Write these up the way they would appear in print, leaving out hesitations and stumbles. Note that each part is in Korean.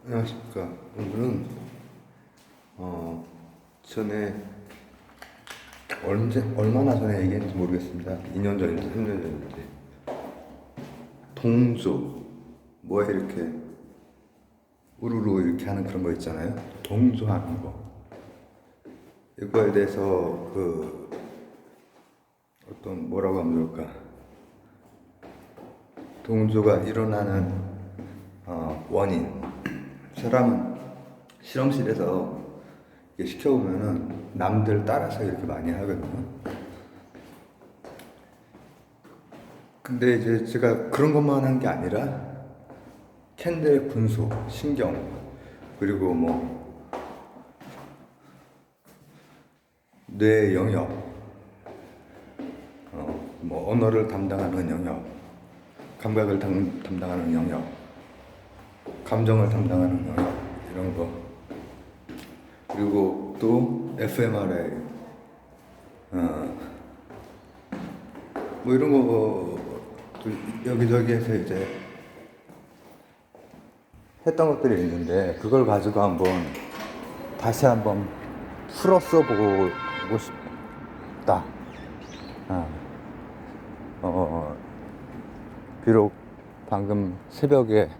안녕하십니까. 오늘은 전에 얼마나 전에 얘기했는지 모르겠습니다. 2년 전인지 3년 전인지 동조 뭐에 이렇게 우르르 이렇게 하는 그런 거 있잖아요. 동조하는 거 이거에 대해서 어떤 뭐라고 하면 좋을까? 동조가 일어나는 원인. 사람은 실험실에서 이게 시켜보면은 남들 따라서 이렇게 많이 하거든요. 근데 이제 제가 그런 것만 한 게 아니라 캔들 분수, 신경, 그리고 뭐 뇌 영역, 뭐 언어를 담당하는 영역, 감각을 담당하는 영역, 감정을 담당하는 영역, 이런 거. 그리고 또 fMRI, 뭐 이런 거 여기저기에서 이제 했던 것들이 있는데, 그걸 가지고 다시 한번 풀어 써보고 싶다. 비록 방금 새벽에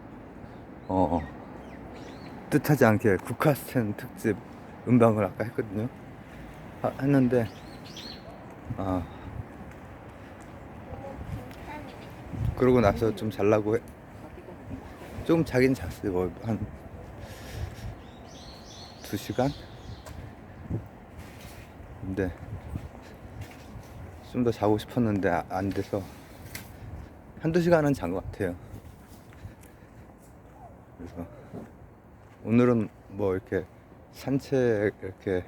뜻하지 않게 국카스텐 특집 음방을 아까 했거든요. 했는데 그러고 나서 좀 잘라고 좀 자긴 잤어요. 뭐 한 2시간? 근데 좀 더 자고 싶었는데 안 돼서 한두 시간은 잔 것 같아요. 그래서 오늘은 뭐 이렇게 산책, 이렇게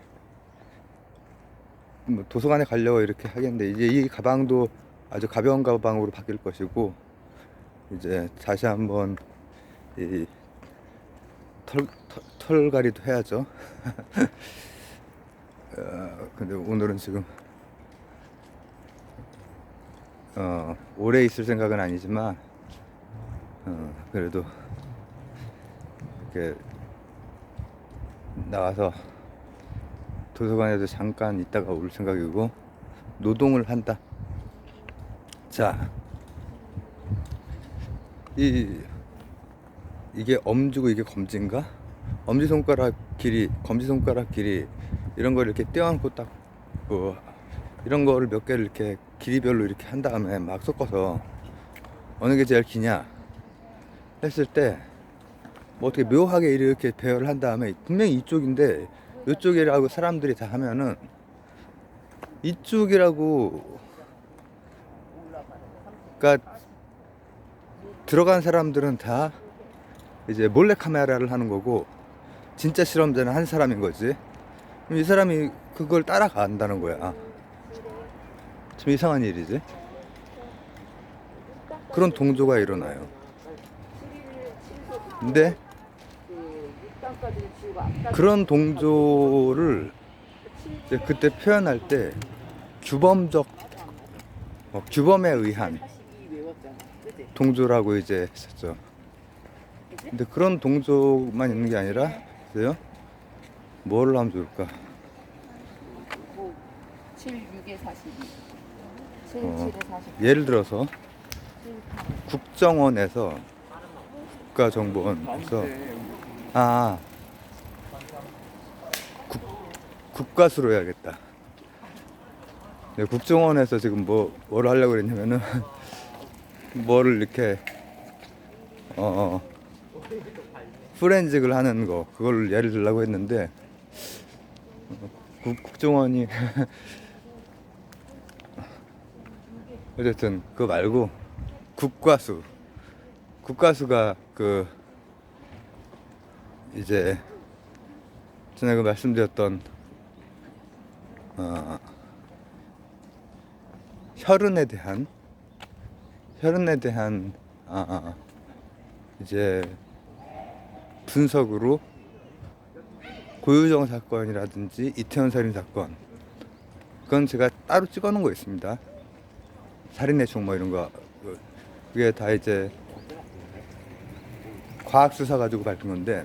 뭐 도서관에 가려고 이렇게 하겠는데, 이제 이 가방도 아주 가벼운 가방으로 바뀔 것이고, 이제 다시 한번 이 털갈이도 해야죠. 근데 오늘은 지금 오래 있을 생각은 아니지만 그래도 이렇게 나가서 도서관에도 잠깐 있다가 올 생각이고, 노동을 한다. 자, 이게 엄지고 이게 검지인가? 엄지손가락 길이, 검지손가락 길이, 이런 걸 이렇게 떼어놓고 딱 이런 거를 몇 개를 이렇게 길이별로 이렇게 한 다음에 막 섞어서 어느 게 제일 기냐 했을 때, 뭐 어떻게 묘하게 이렇게 배열을 한 다음에 분명히 이쪽인데 이쪽이라고 사람들이 다 하면은, 이쪽이라고 그러니까 들어간 사람들은 다 이제 몰래 카메라를 하는 거고, 진짜 실험자는 한 사람인 거지. 그럼 이 사람이 그걸 따라간다는 거야. 좀 이상한 일이지. 그런 동조가 일어나요. 근데 그런 동조를 이제 그때 표현할 때 규범적, 규범에 의한 동조라고 이제 했었죠. 근데 그런 동조만 있는 게 아니라, 글쎄요, 뭐를 하면 좋을까? 7, 6에 42. 7, 7에 42. 예를 들어서 국정원에서, 국가정보원에서 국가수로 해야겠다. 네, 국정원에서 지금 뭐를 하려고 그랬냐면은 뭐를 이렇게 포렌식을 하는 거, 그걸 예를 들려고 했는데 국정원이 어쨌든 그거 말고 국가수가 이제 전에 말씀드렸던 혈흔에 대한 이제 분석으로 고유정 사건이라든지 이태원 살인 사건, 그건 제가 따로 찍어 놓은 거 있습니다. 살인의 총 뭐 이런 거, 그게 다 이제 과학 수사 가지고 밝힌 건데,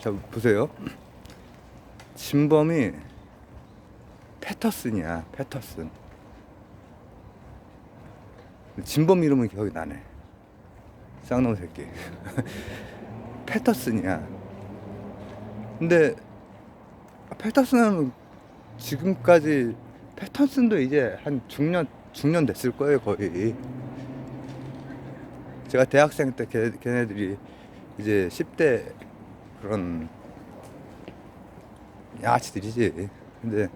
자, 보세요. 진범이 패터슨이야. 패터슨. 진범 이름은 기억이 나네. 쌍놈 새끼. 패터슨이야. 근데 패터슨은 지금까지, 패터슨도 이제 한 중년 됐을 거예요, 거의. 제가 대학생 때 걔네들이 이제 10대 그런 양아치들이지. 근데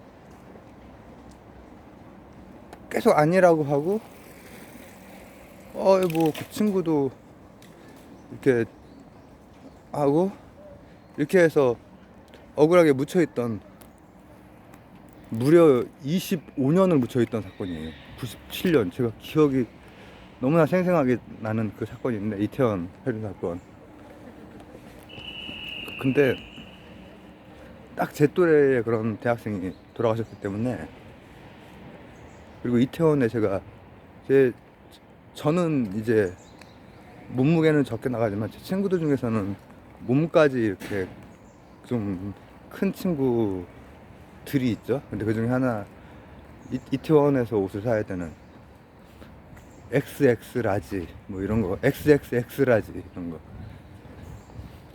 계속 아니라고 하고, 뭐 그 친구도 이렇게 하고, 이렇게 해서 억울하게 묻혀있던, 무려 25년을 묻혀있던 사건이에요. 97년. 제가 기억이 너무나 생생하게 나는 그 사건이 있는데, 이태원 살인 사건. 근데 딱 제 또래의 그런 대학생이 돌아가셨기 때문에, 그리고 이태원에 저는 이제 몸무게는 적게 나가지만 제 친구들 중에서는 몸까지 이렇게 좀 큰 친구들이 있죠. 근데 그 중에 하나, 이태원에서 옷을 사야 되는 XX 라지 뭐 이런 거, XXX 라지 이런 거.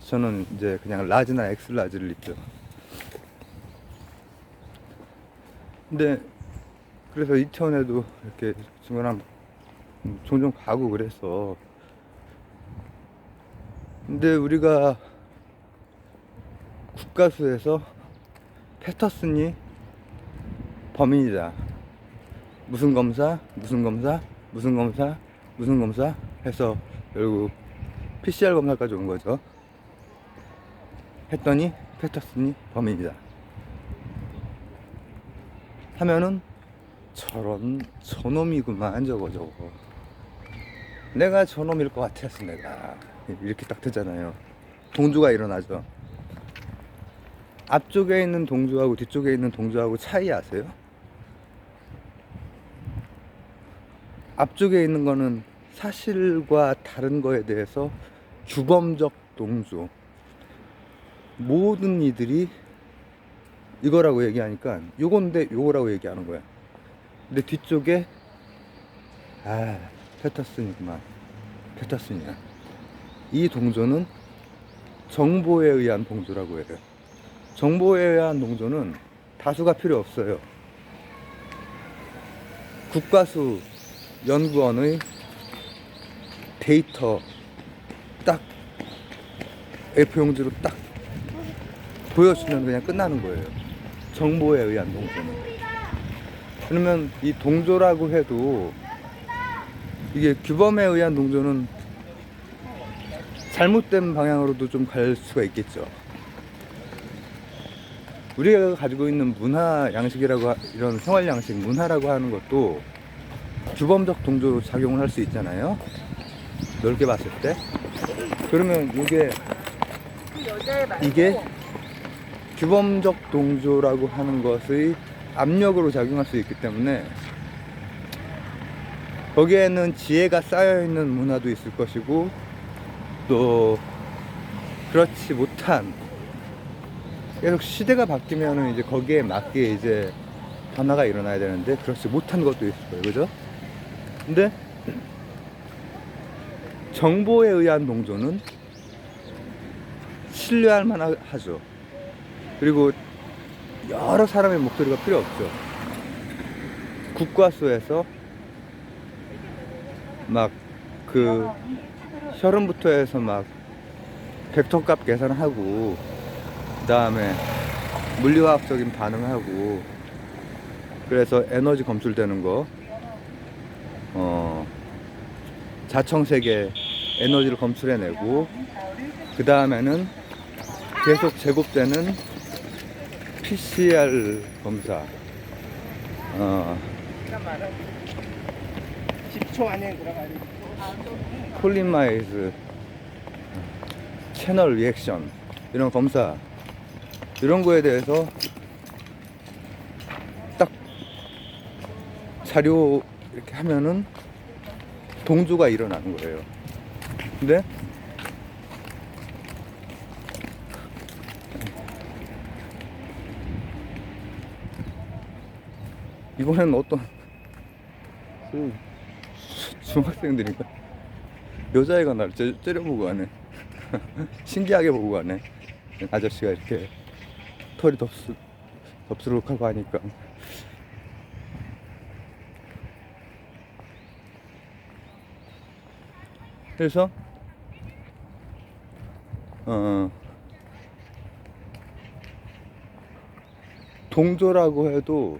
저는 이제 그냥 라지나 X 라지를 입죠. 근데 그래서 이태원에도 이렇게 친구랑 종종 가고 그래서. 근데 우리가 국가수에서 패터슨이 범인이다, 무슨 검사 해서 결국 PCR 검사까지 온 거죠. 했더니 패터슨이 범인이다 하면은, 저놈이구만 저거. 내가 저놈일 것 같았어. 내가 이렇게 딱 되잖아요. 동조가 일어나죠. 앞쪽에 있는 동조하고 뒤쪽에 있는 동조하고 차이 아세요? 앞쪽에 있는 거는 사실과 다른 거에 대해서 주범적 동조, 모든 이들이 이거라고 얘기하니까 요건데 요거라고 얘기하는 거야. 근데 뒤쪽에 패터슨이구만, 패터슨이야. 이 동조는 정보에 의한 동조라고 해요. 정보에 의한 동조는 다수가 필요 없어요. 국가수 연구원의 데이터 딱 A4용지로 딱 보여주면 그냥 끝나는 거예요. 정보에 의한 동조는. 그러면 이 동조라고 해도, 이게 규범에 의한 동조는 잘못된 방향으로도 좀 갈 수가 있겠죠. 우리가 가지고 있는 문화 양식이라고, 이런 생활 양식, 문화라고 하는 것도 규범적 동조로 작용을 할 수 있잖아요. 넓게 봤을 때. 그러면 이게 규범적 동조라고 하는 것의 압력으로 작용할 수 있기 때문에, 거기에는 지혜가 쌓여있는 문화도 있을 것이고, 또 그렇지 못한, 계속 시대가 바뀌면은 이제 거기에 맞게 이제 변화가 일어나야 되는데, 그렇지 못한 것도 있을 거예요. 그죠? 근데 정보에 의한 동조는 신뢰할 만하죠. 그리고 여러 사람의 목소리가 필요 없죠. 국과수에서 막 그 혈흔부터 해서 막 벡터값 계산하고, 그 다음에 물리화학적인 반응하고, 그래서 에너지 검출되는 거, 자청세계 에너지를 검출해내고, 그 다음에는 계속 제곱되는 PCR 검사, 10초 안에 들어가야 돼. 폴리마이즈, 채널 리액션, 이런 검사, 이런 거에 대해서 딱 자료 이렇게 하면은 동조가 일어나는 거예요. 근데 이번에는 어떤 중학생들인가 여자애가 나를 째려보고 가네. 신기하게 보고 가네. 아저씨가 이렇게 털이 덥수룩하고 하니까. 그래서 동조라고 해도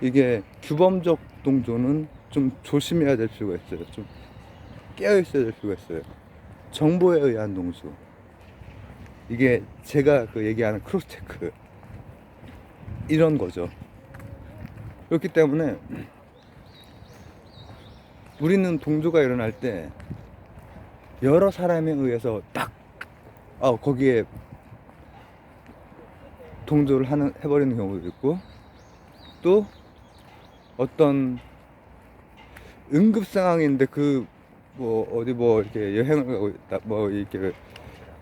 이게 규범적 동조는 좀 조심해야 될 필요가 있어요. 좀 깨어 있어야 될 필요가 있어요. 정보에 의한 동조. 이게 제가 그 얘기하는 크로스체크 이런 거죠. 그렇기 때문에 우리는 동조가 일어날 때 여러 사람에 의해서 딱 거기에 동조를 해버리는 경우도 있고, 또 어떤 응급 상황인데 어디 이렇게 여행을 가고 있다, 이렇게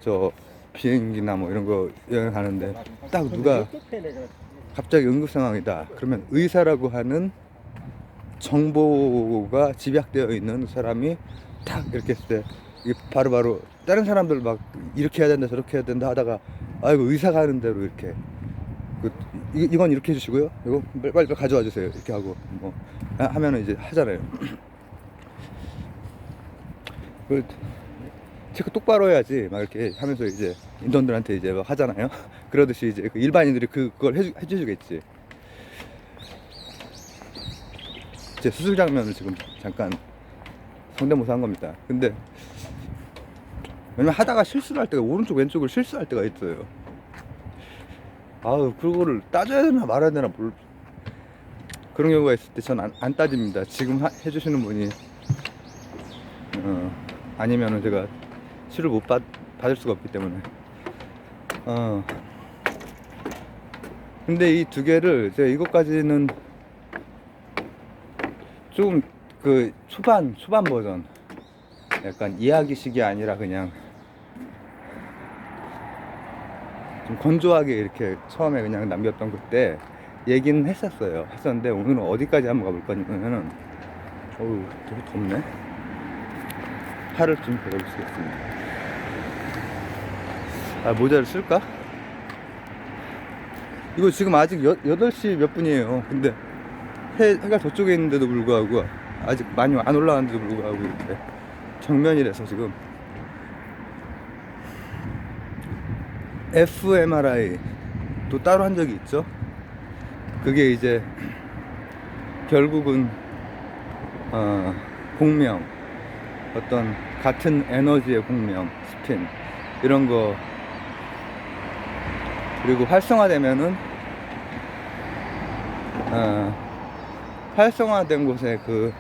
저 비행기나 이런 거 여행 가는데 딱 누가 갑자기 응급 상황이다 그러면 의사라고 하는 정보가 집약되어 있는 사람이 딱 이렇게 했을 때 이게 바로바로 다른 사람들 막 이렇게 해야 된다 저렇게 해야 된다 하다가 아이고 의사가 하는 대로 이렇게 이건 이렇게 해주시고요, 이거 빨리 가져와 주세요 이렇게 하고 하면은 이제 하잖아요. 체크 똑바로 해야지 막 이렇게 하면서 이제 인턴들한테 이제 막 하잖아요. 그러듯이 이제 그 일반인들이 그걸 해주겠지. 제 수술 장면을 지금 잠깐 성대모사 한 겁니다. 근데 왜냐면 하다가 실수를 할 때가 오른쪽 왼쪽을 실수할 때가 있어요. 그거를 따져야 되나 말아야 되나 그런 경우가 있을 때 전 안 따집니다. 지금 해주시는 분이 아니면은 제가 치료를 못 받을 수가 없기 때문에. 근데 이 두 개를 제가 이것까지는 조금 그 초반 버전, 약간 이야기식이 아니라 그냥 좀 건조하게 이렇게 처음에 그냥 남겼던 그때 얘기는 했었는데 오늘은 어디까지 한번 가볼 거냐면은 되게 덥네. 팔을 좀 베어주시겠습니다. 모자를 쓸까? 이거 지금 아직 8시 몇 분이에요. 근데 해가 저쪽에 있는데도 불구하고 아직 많이 안 올라왔는데도 불구하고 이렇게 정면이라서 지금 fMRI 또 따로 한 적이 있죠. 그게 이제 결국은 공명, 어떤 같은 에너지의 공명, 스핀 이런 거, 그리고 활성화되면은 활성화된 곳에 그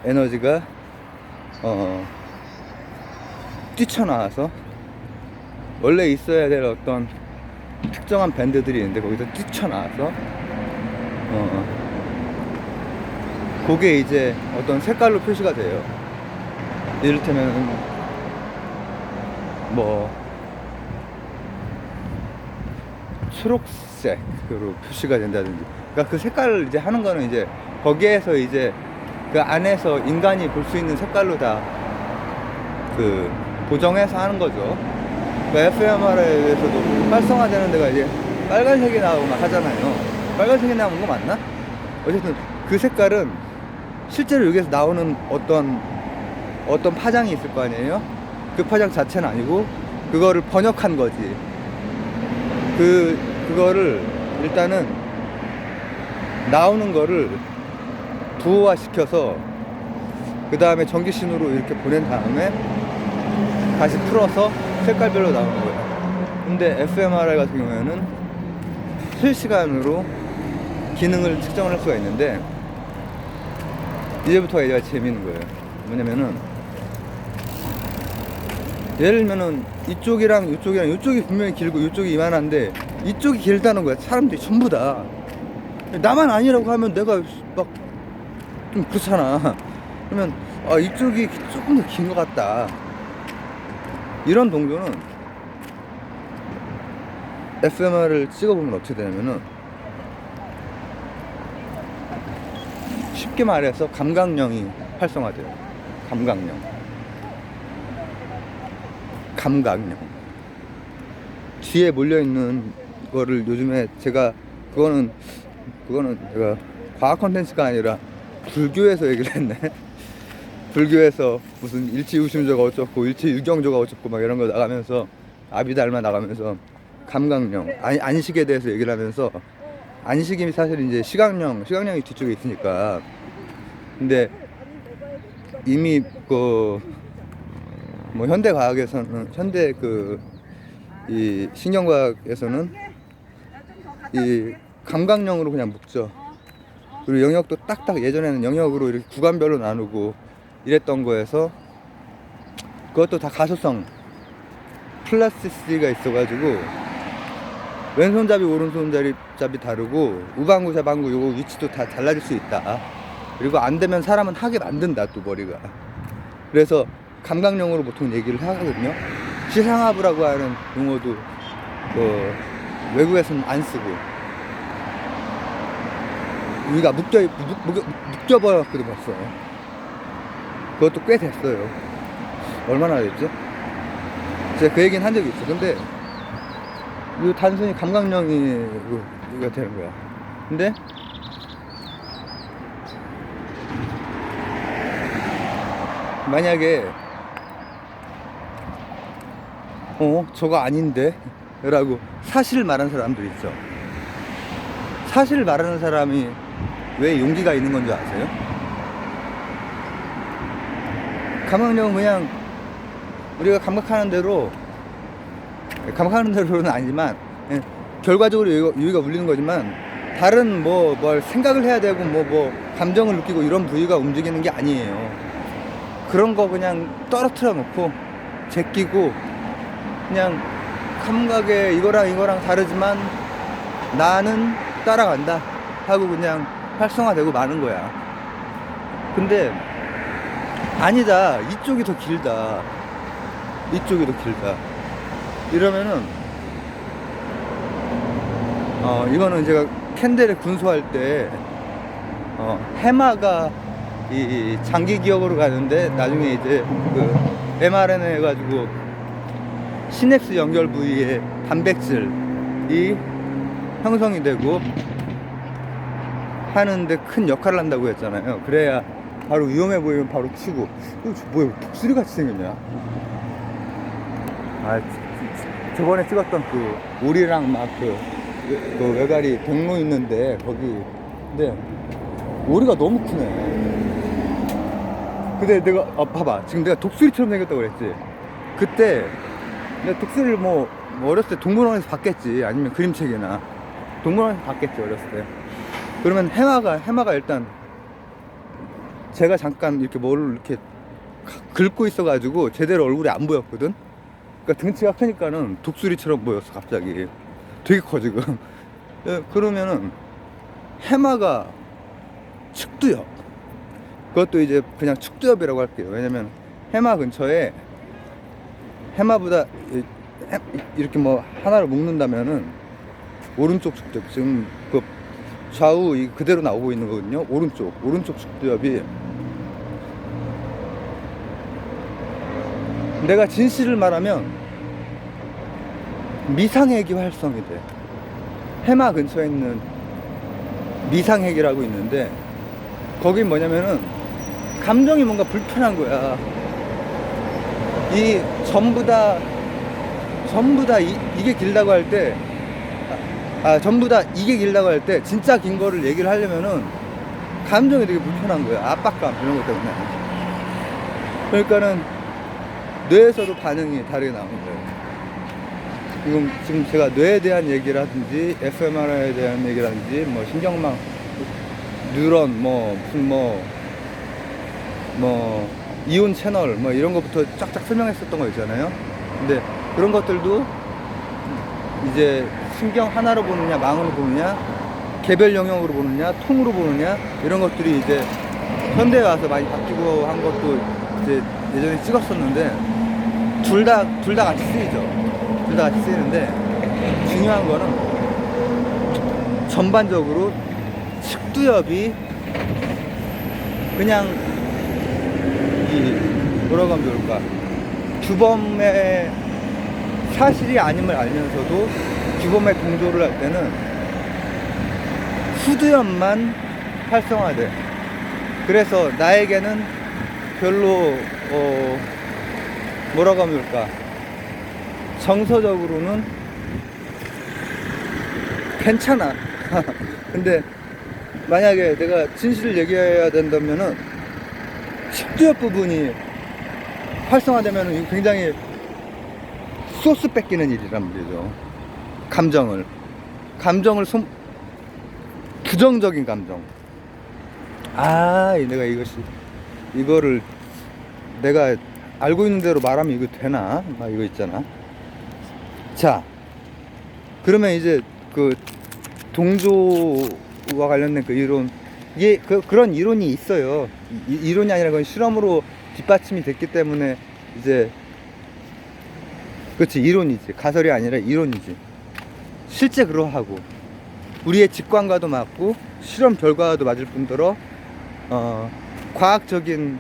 에너지가 뛰쳐나와서 원래 있어야 될 어떤 특정한 밴드들이 있는데 거기서 뛰쳐나와서 그게 이제 어떤 색깔로 표시가 돼요. 이를테면 초록색으로 표시가 된다든지. 그러니까 그 색깔을 이제 하는 거는 이제 거기에서 이제 그 안에서 인간이 볼 수 있는 색깔로 다 그 보정해서 하는 거죠. 그러니까 fMRI에서도 활성화되는 데가 이제 빨간색이 나오고 막 하잖아요. 빨간색이 나오는 거 맞나? 어쨌든 그 색깔은 실제로 여기서 나오는 어떤 파장이 있을 거 아니에요? 그 파장 자체는 아니고 그거를 번역한 거지. 그거를 일단은 나오는 거를 부호화 시켜서 그 다음에 전기신호로 이렇게 보낸 다음에 다시 풀어서 색깔별로 나오는 거예요. 근데 fMRI 같은 경우에는 실시간으로 기능을 측정을 할 수가 있는데, 이제부터가 얘가 재밌는 거예요. 뭐냐면은 예를 들면은 이쪽이랑 이쪽이 분명히 길고 이쪽이 이만한데 이쪽이 길다는 거야. 사람들이 전부 다. 나만 아니라고 하면 내가 막 좀 그렇잖아. 그러면 이쪽이 조금 더 긴 것 같다. 이런 동조는 fMRI를 찍어보면 어떻게 되냐면은 쉽게 말해서 감각령이 활성화돼요. 감각령. 뒤에 몰려있는 거를 요즘에 제가 그거는 제가 과학 콘텐츠가 아니라 불교에서 얘기를 했네. 불교에서 무슨 일치우심조가 어쩌고 일치유경조가 어쩌고 막 이런 거 나가면서 아비달마 나가면서 감각령 안식에 대해서 얘기를 하면서, 안식이 사실 이제 시각령이 뒤쪽에 있으니까. 근데 이미 뭐 현대 과학에서는, 이 신경과학에서는 이 감각령으로 그냥 묶죠. 그리고 영역도 딱딱, 예전에는 영역으로 이렇게 구간별로 나누고 이랬던 거에서, 그것도 다 가소성 플라스티시티가 있어가지고 왼손잡이 오른손잡이 다르고 우방구 좌방구 요거 위치도 다 달라질 수 있다. 그리고 안 되면 사람은 하게 만든다, 또 머리가. 그래서 감각령으로 보통 얘기를 하거든요. 시상하부라고 하는 용어도 외국에서는 안 쓰고, 우리가 묶여버렸거든 벌써. 그것도 꽤 됐어요. 얼마나 됐지? 제가 그 얘기는 한 적이 있어. 근데 이거 단순히 감각령이 이거 되는 거야. 근데 만약에 저거 아닌데? 라고 사실을 말하는 사람들 있죠. 사실을 말하는 사람이 왜 용기가 있는 건 줄 아세요? 감각령은 그냥 우리가 감각하는 대로는 아니지만, 결과적으로 유의가 울리는 거지만, 다른 뭘 생각을 해야 되고 뭐 감정을 느끼고 이런 부위가 움직이는 게 아니에요. 그런 거 그냥 떨어뜨려 놓고 제끼고, 그냥 감각에 이거랑 다르지만 나는 따라간다 하고 그냥 활성화되고 마는 거야. 근데 아니다, 이쪽이 더 길다, 이러면은 이거는 제가 캔델에 군수할 때 해마가 이 장기 기억으로 가는데, 나중에 이제 그 mRNA 해가지고 시냅스 연결 부위에 단백질이 형성이 되고 하는데 큰 역할을 한다고 했잖아요. 그래야 바로 위험해 보이면 바로 치고. 이거 뭐야, 독수리 같이 생겼냐? 저번에 찍었던 그 오리랑 막 그 외가리 경로 있는데 거기, 근데 오리가 너무 크네. 근데 내가 봐봐, 지금 내가 독수리처럼 생겼다고 그랬지. 그때 내가 독수리를 뭐 어렸을 때 동물원에서 봤겠지, 아니면 그림책이나 동물원에서 봤겠지 어렸을 때. 그러면 해마가 일단 제가 잠깐 이렇게 뭐를 이렇게 긁고 있어가지고 제대로 얼굴이 안 보였거든. 그러니까 등치가 크니까는 독수리처럼 보였어 갑자기. 되게 커 지금. 그러면은 해마가 측두엽, 그것도 이제 그냥 측두엽이라고 할게요. 왜냐면 해마 근처에, 해마보다 이렇게 뭐 하나를 묶는다면은 오른쪽 측두엽, 지금 그 좌우 그대로 나오고 있는 거거든요. 오른쪽 측두엽이, 내가 진실을 말하면 미상핵이 활성이 돼. 해마 근처에 있는 미상핵이라고 있는데, 거긴 뭐냐면은 감정이 뭔가 불편한 거야. 이 전부 다 이게 길다고 할 때, 전부 다 이게 길다고 할 때 진짜 긴 거를 얘기를 하려면은 감정이 되게 불편한 거야. 압박감 이런 것 때문에. 그러니까는 뇌에서도 반응이 다르게 나오는 거예요. 지금 제가 뇌에 대한 얘기라든지 fMRI에 대한 얘기라든지 뭐 신경망, 뉴런, 무슨 이온 채널 이런 것부터 쫙쫙 설명했었던 거 있잖아요. 근데 그런 것들도 이제 신경 하나로 보느냐, 망으로 보느냐, 개별 영역으로 보느냐, 통으로 보느냐, 이런 것들이 이제 현대에 와서 많이 바뀌고 한 것도 이제 예전에 찍었었는데, 둘 다 같이 쓰이죠. 둘 다 같이 쓰이는데, 중요한 거는 전반적으로 측두엽이 그냥 이 뭐라고 하면 좋을까, 규범의 사실이 아님을 알면서도 규범의 동조를 할 때는 후두연만 활성화돼. 그래서 나에게는 별로 뭐라고 하면 좋을까, 정서적으로는 괜찮아. 근데 만약에 내가 진실을 얘기해야 된다면은 십두엽 부분이 활성화되면은 이거 굉장히 소스 뺏기는 일이란 말이죠. 감정을 부정적인 감정. 내가 이거를 내가 알고 있는 대로 말하면 이거 되나? 막 이거 있잖아. 자, 그러면 이제 그 동조와 관련된 그 이론, 이게 그런 이론이 있어요. 이론이 아니라 그건 실험으로 뒷받침이 됐기 때문에 이제, 그렇지, 이론이지. 가설이 아니라 이론이지. 실제 그러하고 우리의 직관과도 맞고 실험 결과와도 맞을 뿐더러 과학적인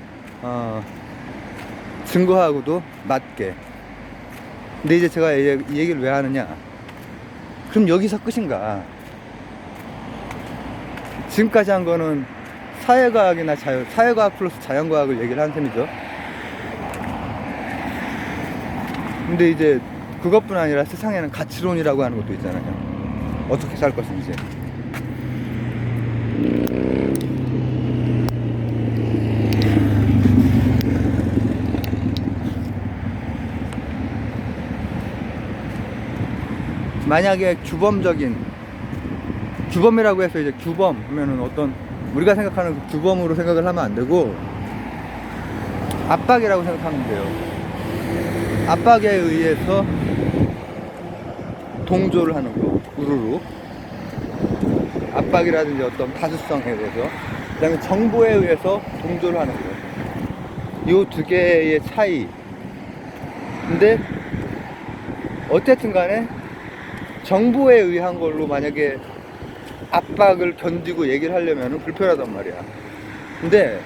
증거하고도 맞게. 근데 이제 제가 이 얘기를 왜 하느냐, 그럼 여기서 끝인가? 지금까지 한 거는 사회과학이나 사회과학 플러스 자연과학을 얘기를 한 셈이죠. 근데 이제 그것뿐 아니라 세상에는 가치론이라고 하는 것도 있잖아요. 어떻게 살 것인지. 만약에 규범이라고 해서 이제 규범 하면은 어떤 우리가 생각하는 그 규범으로 생각을 하면 안 되고 압박이라고 생각하면 돼요. 압박에 의해서 동조를 하는 거, 우르르. 압박이라든지 어떤 다수성에 의해서, 그 다음에 정보에 의해서 동조를 하는 거. 이 두 개의 차이. 근데 어쨌든 간에 정보에 의한 걸로 만약에 압박을 견디고 얘기를 하려면 불편하단 말이야. 근데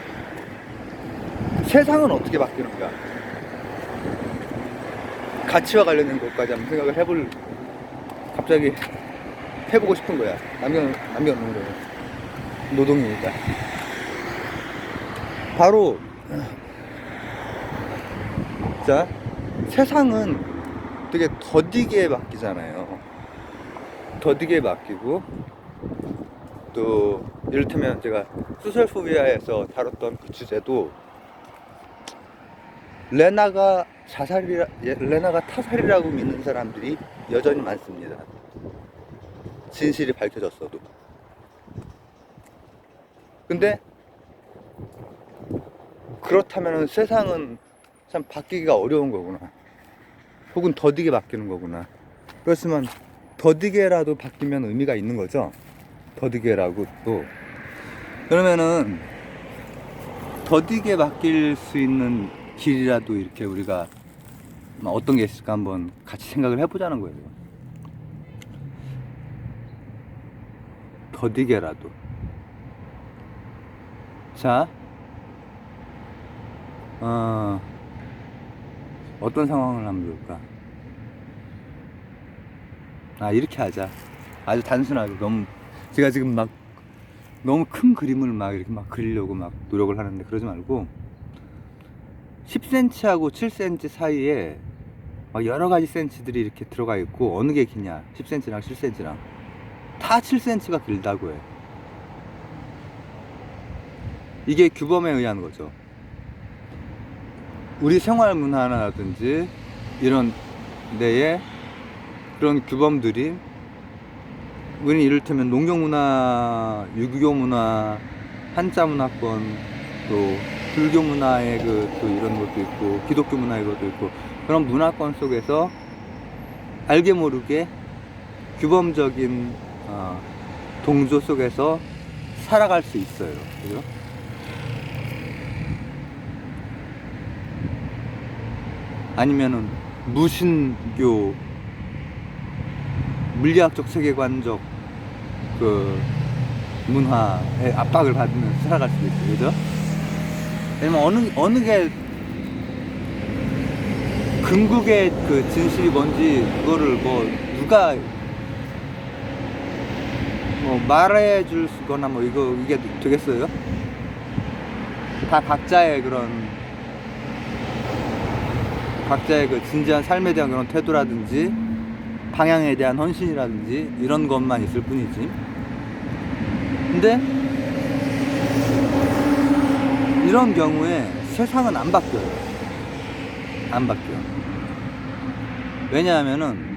세상은 어떻게 바뀌는가? 가치와 관련된 것까지 한번 갑자기 해보고 싶은 거야. 남겨놓는 거야. 노동이니까. 바로, 자, 세상은 되게 더디게 바뀌잖아요. 더디게 바뀌고, 또, 이를테면 제가 소셜 포비아에서 다뤘던 그 주제도, 레나가 타살이라고 믿는 사람들이 여전히 많습니다. 진실이 밝혀졌어도. 근데 그렇다면 세상은 참 바뀌기가 어려운 거구나. 혹은 더디게 바뀌는 거구나. 그렇지만 더디게라도 바뀌면 의미가 있는 거죠. 더디게라고 또. 그러면은 더디게 바뀔 수 있는 길이라도 이렇게 우리가 어떤 게 있을까 한번 같이 생각을 해보자는 거예요. 더디게라도. 자, 어떤 상황을 하면 좋을까? 이렇게 하자. 아주 단순하게. 제가 지금 너무 큰 그림을 이렇게 그리려고 노력을 하는데 그러지 말고 10cm하고 7cm 사이에 여러 가지 센치들이 이렇게 들어가 있고, 어느 게 기냐? 10cm랑 7cm랑 다 7cm가 길다고 해. 이게 규범에 의한 거죠. 우리 생활 문화라든지 이런 데에 그런 규범들이, 우리는 이를테면 농경 문화, 유교 문화, 한자 문화권, 또 불교 문화의 또 이런 것도 있고, 기독교 문화의 것도 있고, 그런 문화권 속에서 알게 모르게 규범적인 동조 속에서 살아갈 수 있어요. 그죠? 아니면은 무신교, 물리학적 세계관적 그 문화의 압박을 받으면서 살아갈 수도 있어요. 그죠? 왜냐면 어느 게 궁극의 그 진실이 뭔지 그거를 뭐 누가 뭐 말해 줄 거나 뭐 이게 되겠어요? 다 각자의 그 진지한 삶에 대한 그런 태도라든지 방향에 대한 헌신이라든지 이런 것만 있을 뿐이지. 근데 이런 경우에 세상은 안 바뀌어요. 안 바뀌어. 왜냐하면은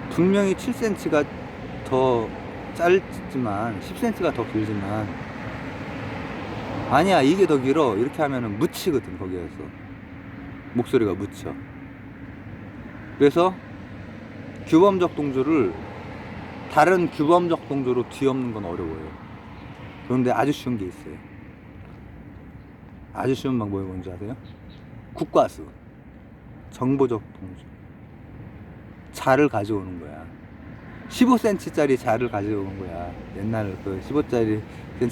분명히 7cm가 더 짧지만 10cm가 더 길지만 아니야 이게 더 길어 이렇게 하면은 묻히거든. 거기에서 목소리가 묻혀. 그래서 규범적 동조를 다른 규범적 동조로 뒤엎는 건 어려워요. 그런데 아주 쉬운 게 있어요. 아주 쉬운 방법이 뭔지 아세요? 국과수, 정보적 동조. 자를 가져오는 거야. 15cm짜리 자를 가져오는 거야. 옛날 그 15cm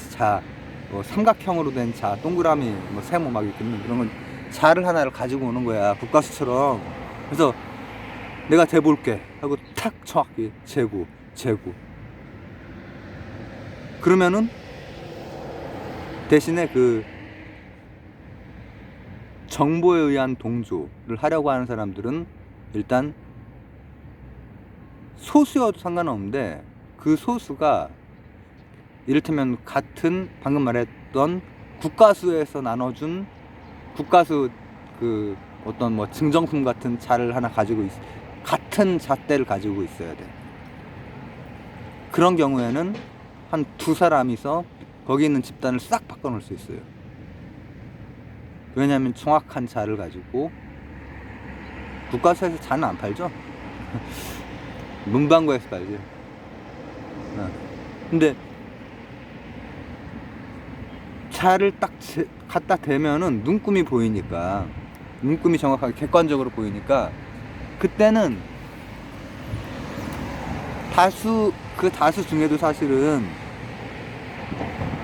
자, 뭐 삼각형으로 된 자, 동그라미, 뭐 세모 막 이렇게 있는 그런 건 자를 하나를 가지고 오는 거야. 국과수처럼. 그래서 내가 재볼게 하고 탁 정확히 재고. 그러면은 대신에 그 정보에 의한 동조를 하려고 하는 사람들은 일단 소수여도 상관없는데 그 소수가 이를테면 같은 방금 말했던 국가수에서 나눠준 국가수 그 어떤 뭐 증정품 같은 자를 하나 가지고 같은 잣대를 가지고 있어야 돼. 그런 경우에는 한 두 사람이서 거기 있는 집단을 싹 바꿔놓을 수 있어요. 왜냐하면 정확한 자를 가지고 국가수에서 자는 안 팔죠. 문방구에서 팔지. 근데 자를 딱 갖다 대면은 눈금이 보이니까, 눈금이 정확하게 객관적으로 보이니까 그때는 그 다수 중에도 사실은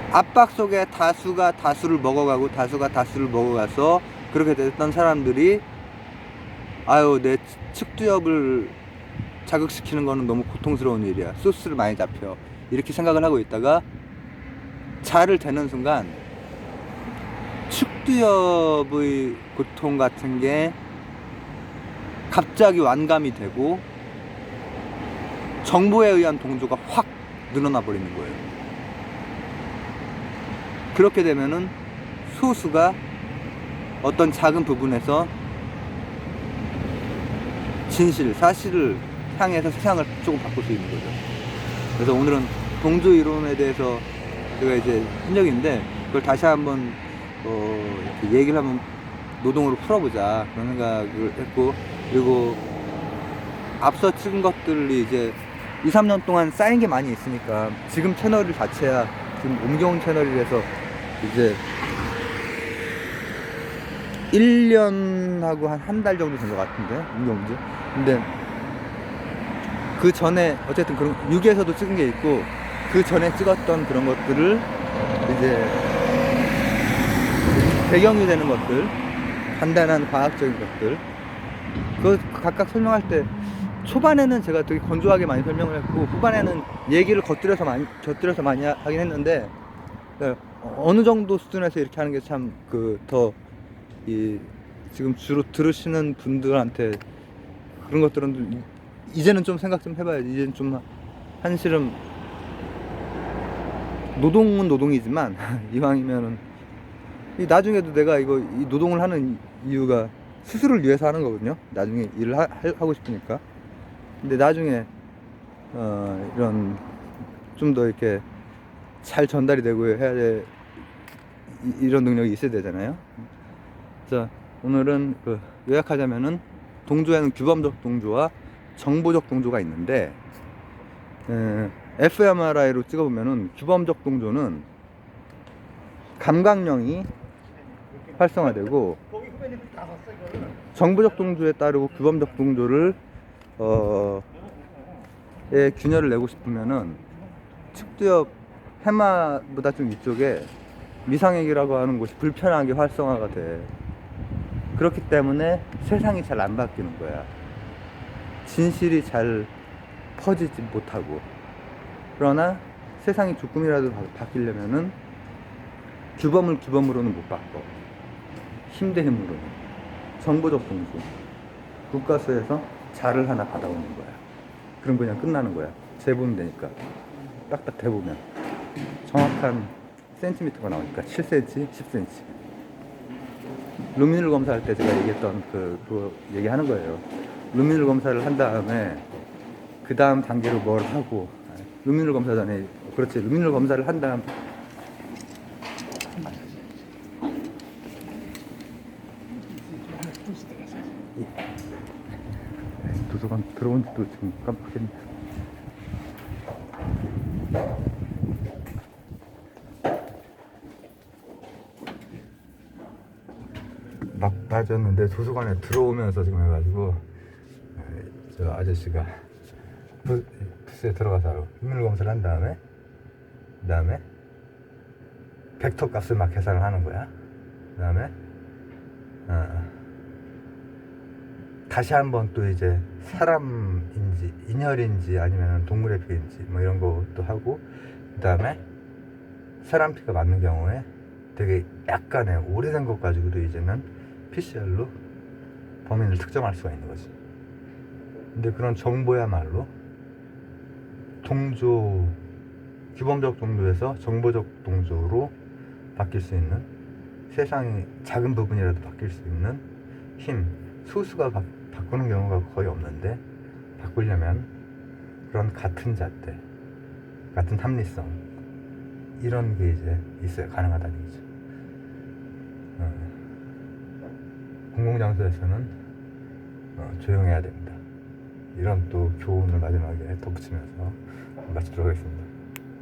압박 속에 다수가 다수를 먹어가고 다수가 다수를 먹어가서 그렇게 됐던 사람들이 아유 내 측두엽을 자극시키는 거는 너무 고통스러운 일이야, 소스를 많이 잡혀, 이렇게 생각을 하고 있다가 자를 대는 순간 측두엽의 고통 같은 게 갑자기 완감이 되고 정보에 의한 동조가 확 늘어나 버리는 거예요. 그렇게 되면은 소수가 어떤 작은 부분에서 진실, 사실을 향해서 세상을 조금 바꿀 수 있는 거죠. 그래서 오늘은 동조 이론에 대해서 제가 이제 한 적인데 그걸 다시 한번 이렇게 얘기를 한번 노동으로 풀어보자 그런 생각을 했고, 그리고 앞서 찍은 것들이 이제 2, 3년 동안 쌓인 게 많이 있으니까 지금 채널 자체야 지금 옮겨온 채널이라서 이제 1년하고 한 달 정도 된 것 같은데 옮겨온 지. 근데 그 전에 어쨌든 그런 6에서도 찍은 게 있고 그 전에 찍었던 그런 것들을 이제 배경이 되는 것들, 간단한 과학적인 것들, 그 각각 설명할 때 초반에는 제가 되게 건조하게 많이 설명을 했고 후반에는 얘기를 곁들여서 많이 하긴 했는데, 어느 정도 수준에서 이렇게 하는 게 참 지금 주로 들으시는 분들한테 그런 것들은 이제는 좀 생각 좀 해봐야지. 이제는 좀 한시름 노동은 노동이지만 이왕이면은 나중에도 내가 이 노동을 하는 이유가 스스로를 위해서 하는 거거든요. 나중에 일을 하고 싶으니까. 근데 나중에 이런 좀 더 이렇게 잘 전달이 되고 해야 돼. 이런 능력이 있어야 되잖아요. 자, 오늘은 요약하자면은 동조에는 규범적 동조와 정보적 동조가 있는데, fMRI로 찍어보면은 규범적 동조는 감각령이 활성화되고 정보적 동조에 따르고 규범적 동조를 균열을 내고 싶으면은 측두엽 해마보다 좀 위쪽에 미상액이라고 하는 곳이 불편하게 활성화가 돼. 그렇기 때문에 세상이 잘 안 바뀌는 거야. 진실이 잘 퍼지지 못하고. 그러나 세상이 조금이라도 바뀌려면은 규범을 규범으로는 못 바꿔. 힘 대 힘으로는. 정보적 동수. 국가수에서 자를 하나 받아오는 거야. 그럼 그냥 끝나는 거야. 재보면 되니까. 딱딱 대보면. 정확한 센티미터가 나오니까 7cm, 10cm. 루미놀 검사할 때 제가 얘기했던 그거 얘기하는 거예요. 루미놀 검사를 한 다음에 그 다음 단계로 뭘 하고, 루미놀 검사 전에, 그렇지, 루미놀 검사를 한 다음 도서관 들어온 지도 지금 깜빡했네. 막 빠졌는데 도서관에 들어오면서 지금 해가지고 저 아저씨가 부스에 들어가서 인물 검사를 한 다음에 그 다음에 벡터 값을 막 계산을 하는 거야. 그 다음에 다시 한번 또 이제 사람인지 인혈인지 아니면 동물의 피인지 뭐 이런 것도 하고, 그 다음에 사람 피가 맞는 경우에 되게 약간의 오래된 것 가지고도 이제는 PCR로 범인을 특정할 수가 있는 거지. 근데 그런 정보야말로 동조, 규범적 동조에서 정보적 동조로 바뀔 수 있는, 세상이 작은 부분이라도 바뀔 수 있는 힘, 소수가 바꾸는 경우가 거의 없는데, 바꾸려면 그런 같은 잣대, 같은 합리성, 이런 게 이제 있어야 가능하다는 얘기죠. 공공장소에서는 조용해야 됩니다. 이런 또 교훈을 마지막에 덧붙이면서 마치도록 하겠습니다.